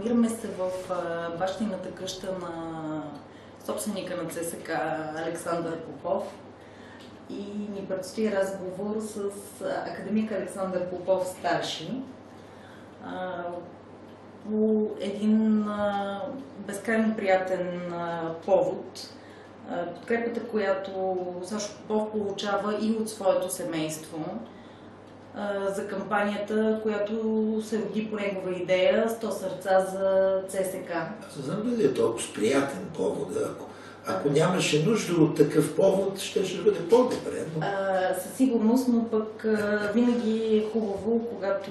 Намираме се в бащината къща на собственика на ЦСК Александър Попов и ни предстои разговор с академик Александър Попов старши по един безкрайно приятен повод. Подкрепата, която Сашо Попов получава и от своето семейство за кампанията, която се роди по негова идея „100 сърца за ЦСК“. Аз не знам дали е толкова приятен повод. Ако нямаше нужда от такъв повод, ще бъде по-добре. Но... Със сигурност, но пък винаги е хубаво, когато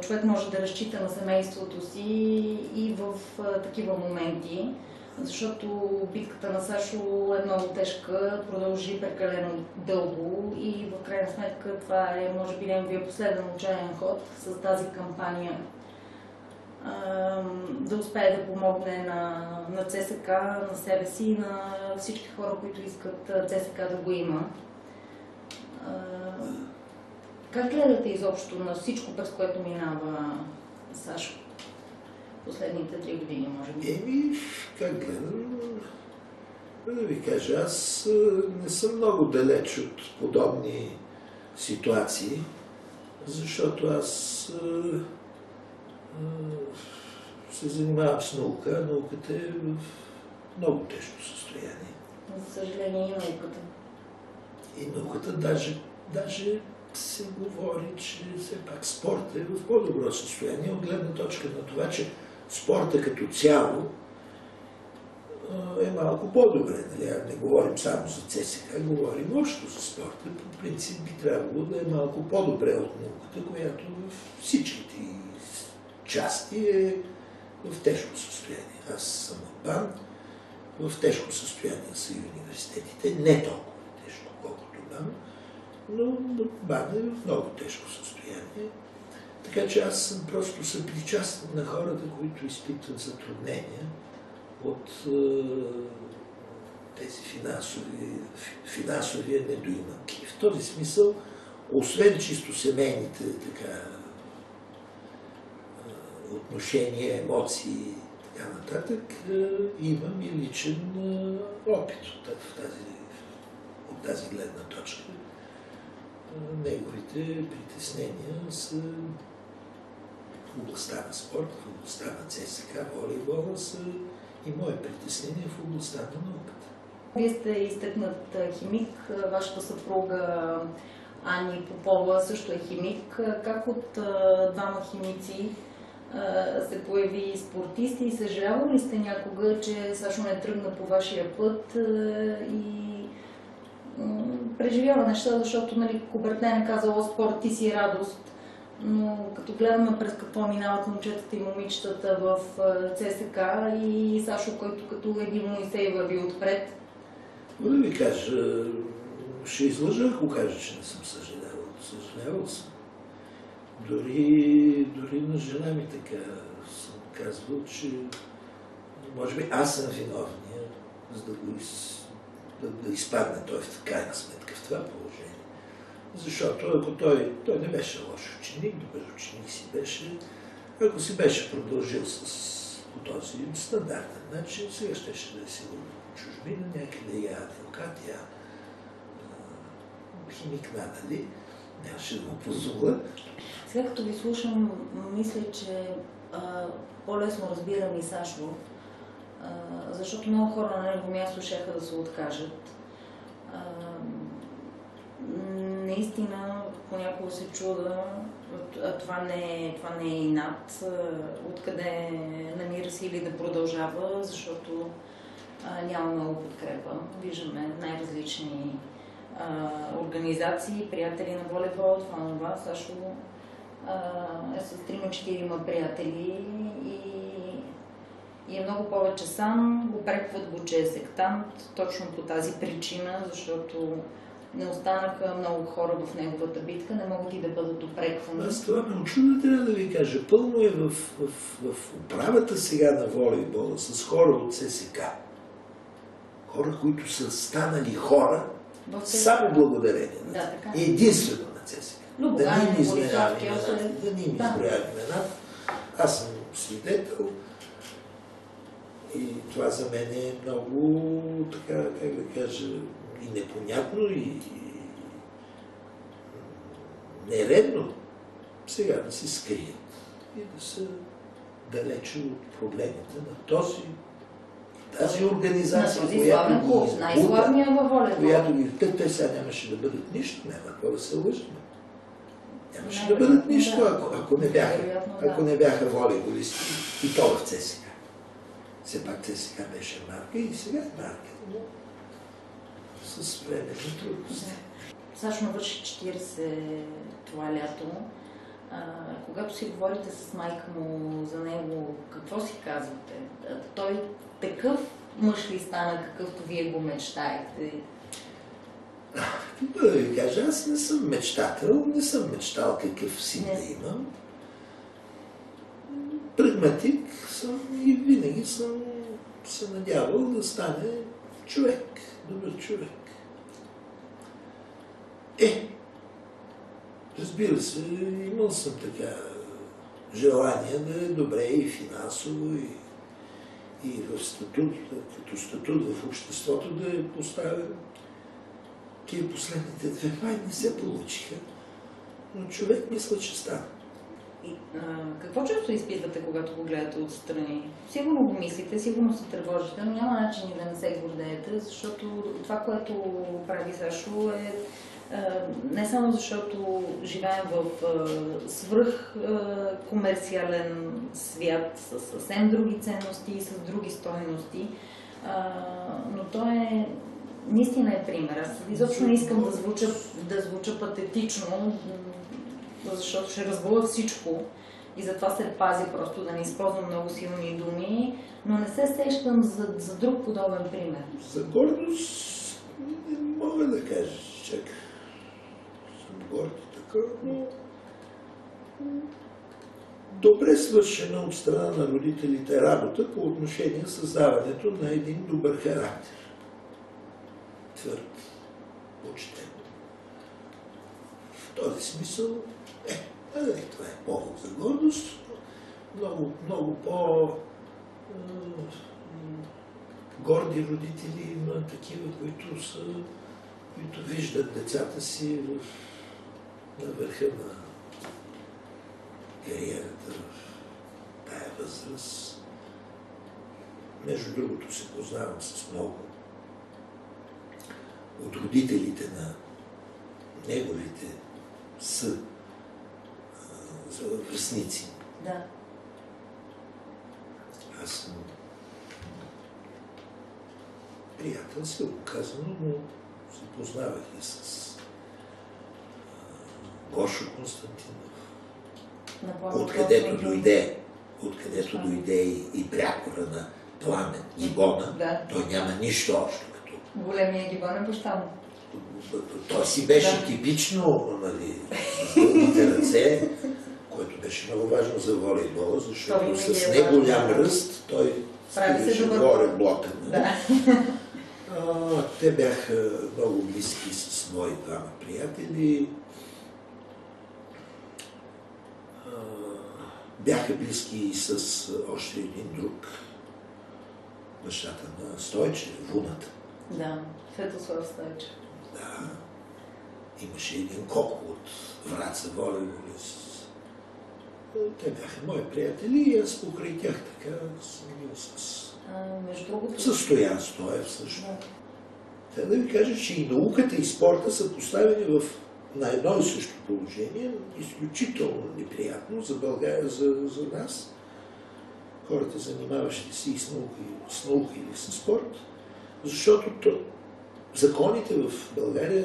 човек може да разчита на семейството си и в такива моменти. Защото битката на Сашо е много тежка, продължи прекалено дълго и в крайна сметка това е, може би, неговия последен отчаян ход с тази кампания. Да успее да помогне на ЦСК, на себе си и на всички хора, които искат ЦСК да го има. Как гледате изобщо на всичко, през което минава Сашо? Последните 3 години, може би. Как гледам? Да ви кажа, аз не съм много далеч от подобни ситуации, защото аз се занимавам с наука. Науката е в много тежко състояние. За съжаление и науката. И науката даже се говори, че все пак спортът е в по-добро състояние, от гледна точка на това, че спорта като цяло е малко по-добре. Нали? Не говорим само за ЦСКА, говорим общо за спорта. По принцип би трябвало да е малко по-добре от науката, която в всичките части е в тежко състояние. Аз съм от БАН, в тежко състояние са и университетите, не толкова тежко, колкото БАН, но БАН е в много тежко състояние. Така че аз съм просто съпричастен на хората, които изпитват затруднения от тези финансовия недоимък. И в този смисъл, освен чисто семейните отношения, емоции и така нататък, имам и личен опит от тази гледна точка. Неговите притеснения са в областта на спорт, в областта на ЦСКА, волейбола са и мои притеснения в областта на науката. Вие сте изтъкнат химик, вашата съпруга Ани Попова също е химик. Как от двама химици се появи спортист и съжалявали ли сте някога, че Сашо не тръгна по вашия път и преживява неща, защото, нали, Кубертен е казала „спорт, ти си радост“, но като гледаме през какво минават момчетата и момичетата в ЦСК и Сашо, който като един Моисей върви отпред. Да ви кажа, ще излъжа, ако кажа, че не съм съжалявал. Съжалявал съм. Дори на жена ми така съм казвал, че може би аз съм виновния, за да изпадне той в крайна сметка в това положение. Защото ако той не беше лош ученик, добър ученик си беше, ако си беше продължил по този стандартен начин, сега щеше да е сигурно в чужбина, някъде я адвокат, я химик надали, нямаше да му позволя. Сега като ви слушам, мисля, че по-лесно разбирам и Сашо, защото много хора на него място щяха да се откажат. Наистина, понякога се чуда, това не е инат, откъде намира сили да продължава, защото няма много подкрепа. Виждаме най-различни организации, приятели на волейбол, това. Сашо е с 3-4 приятели и е много повече сам. Упрекват го, че е сектант, точно по тази причина, защото не останаха много хора в неговата битка, не могат и да бъдат упреквани. Аз това ме очудва, трябва да ви кажа. Пълно е в управата сега на волейбола с хора от ЦСК. Хора, които са станали хора само благодарение на да, единствено на ЦСКА. Да ни изброяваме имената. Аз съм свидетел. И това за мен е много, така, как да кажа, и непонятно, и нередно сега да се скрият и да са далече от проблемите на тази организация, която ги най-славния във волейбол. която ги... Те сега нямаше да бъдат нищо, няма какво да се лъжим. Нямаше да бъдат нищо, ако не бяха волейболисти. И то в ЦСКА. Все пак ЦСКА беше марка и сега е марка, но с време и трудности. Сашо навърши 40 това лято. Когато си говорите с майка му за него, какво си казвате? Той такъв мъж ли стана, какъвто вие го мечтаете? Да ви кажа, аз не съм мечтател, не съм мечтал какъв син да имам. Прагматик съм и винаги съм се надявал да стане човек, добър човек. Разбира се, имал съм така желание да е добре и финансово, и в статут, като статут в обществото да е поставен. Тия последните 2 май не се получиха, но човек мисля, че стана. Какво чувство изпитвате, когато го гледате отстрани? Сигурно го мислите, сигурно се тревожите, но няма начин да не се гордеете, защото това, което прави Сашо е не само защото живеем в свръх комерциален свят, с съвсем други ценности и с други стойности, но той е наистина е пример. Аз изобщо не искам да звуча патетично, защото ще разболя всичко и затова се пази просто да не използвам много силни думи, но не се сещам за друг подобен пример. За гордост не мога да кажа, чак съм горд така, но добре свършена от страна на родителите работа по отношение създаването на един добър характер. Твърд, почтен. В този смисъл, това е повод за гордост. Много по-горди родители има такива, които виждат децата си на върха на кариерата в тая възраст. Между другото се познавам с много от родителите на неговите връстници. Да. Аз съм приятел, силно казано, но се познавах и с Гошо Константинов. Откъдето дойде и прякора на Пламен Гибона. Да. Той няма нищо общо. Големия Гибон е баща му. Той си беше типично, с дългите ръце, което беше много важно за волейбола, защото с неголям ръст той стигаше горе блока. Да. Те бяха много близки с мои двама приятели. Бяха близки и с още един друг, бащата на Стойче, Вуната. Да, Светослав Стойчев. Да. Имаше един Коко от Враца, волейболист. Те бяха мои приятели и аз покрай тях така съм бил с Стоян Стоев също. Трябва да ви кажа, че и науката и спорта са поставени на едно и също положение, изключително неприятно за България, за нас, хората, занимаващи се и с наука или с спорт, защото законите в България,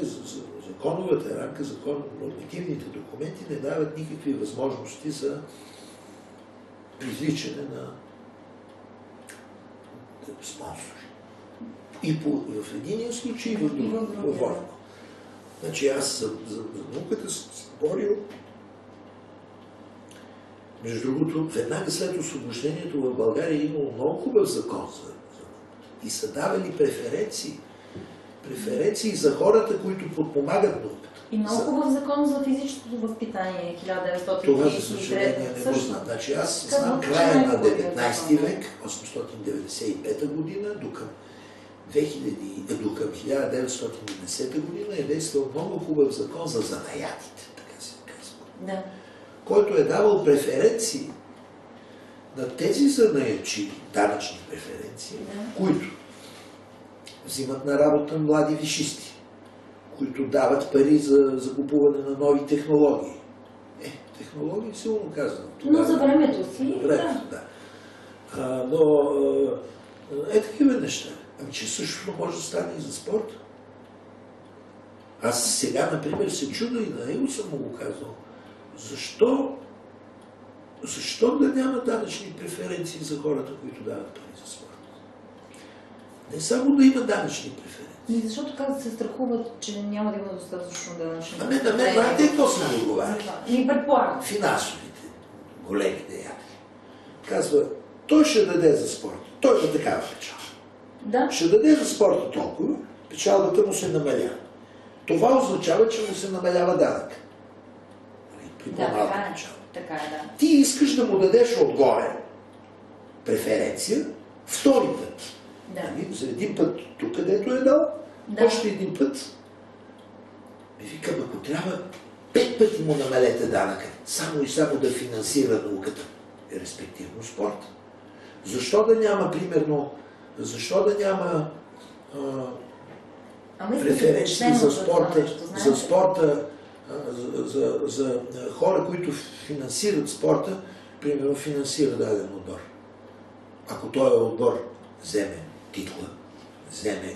законовата рамка, нормативните документи не дават никакви възможности за привличане на спонсори. И в единия случай, и в другия. Значи аз за науката съм борил. Между другото, веднага след освобождението в България е имало много хубав закон и са давали преференции за хората, които подпомагат науката. И много хубав закон за физическото възпитание, 1933. Това за съжаление не го знам. Значи аз знам края на 19 век, 895 година, до към 1910 година е действал много хубав закон за занаятите, така се казва. Да. Който е давал преференции на тези занаячи, данъчни преференции, които взимат на работа млади висшисти, които дават пари за закупуване на нови технологии. Технологии силно казвам. Но за времето си, да. Но такива неща. Ами че също може да стане и за спорт. Аз сега, например, се чуда и на него съм му го казал. Защо да няма данъчни преференции за хората, които дават пари за спорт? Не само да има данъчни преференции. И защото казват се страхуват, че няма да има достатъчно данъчни преференции. На мен, знаете, какво са ми отговаряли? И предполагам. Финансовите, големите яки. Казва, той ще даде за спорт. Той има такава печалба. Да. Ще даде за спорта толкова, печалбата му се намалява. Това означава, че му се намалява данък. При по-малка печалба. Така е, да. Ти искаш да му дадеш отгоре преференция втори път. Да. За един път тук, където е дал, още един път. Ми викам, ако трябва 5 пъти му намалете данъка, само и само да финансира науката, респективно спорта. Защо да няма, примерно, преференции за спорта, за хора, които финансират спорта, примерно финансира даден отбор. Ако този отбор вземе титла,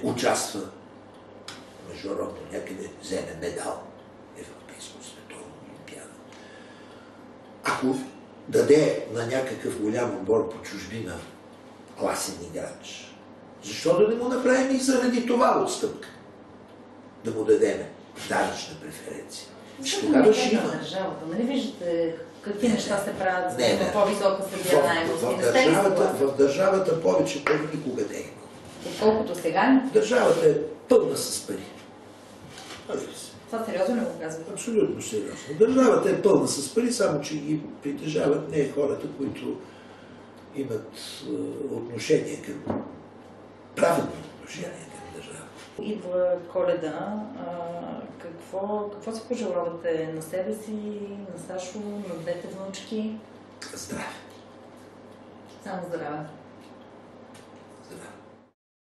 участва международно някъде, вземе медал, европейско, световно, олимпиада. Ако даде на някакъв голям отбор по чужбина класен играч, защо да не му направим и заради това отстъпка? Да му дадем данъчна преференция. Тогава ще има. Държавата, нали виждате какви неща се правят, за да има по-висока събираемост? В държавата повече пари никога не е има. Отколкото сега? Държавата е пълна с пари. Това сериозно ли го казвате? Абсолютно сериозно. Държавата е пълна с пари, само че ги притежават не хората, които имат отношение към правилно отношение към държавата. Идва Коледа. Какво си пожелавате на себе си, на Сашо, на двете внучки? Здраве! Само здраве!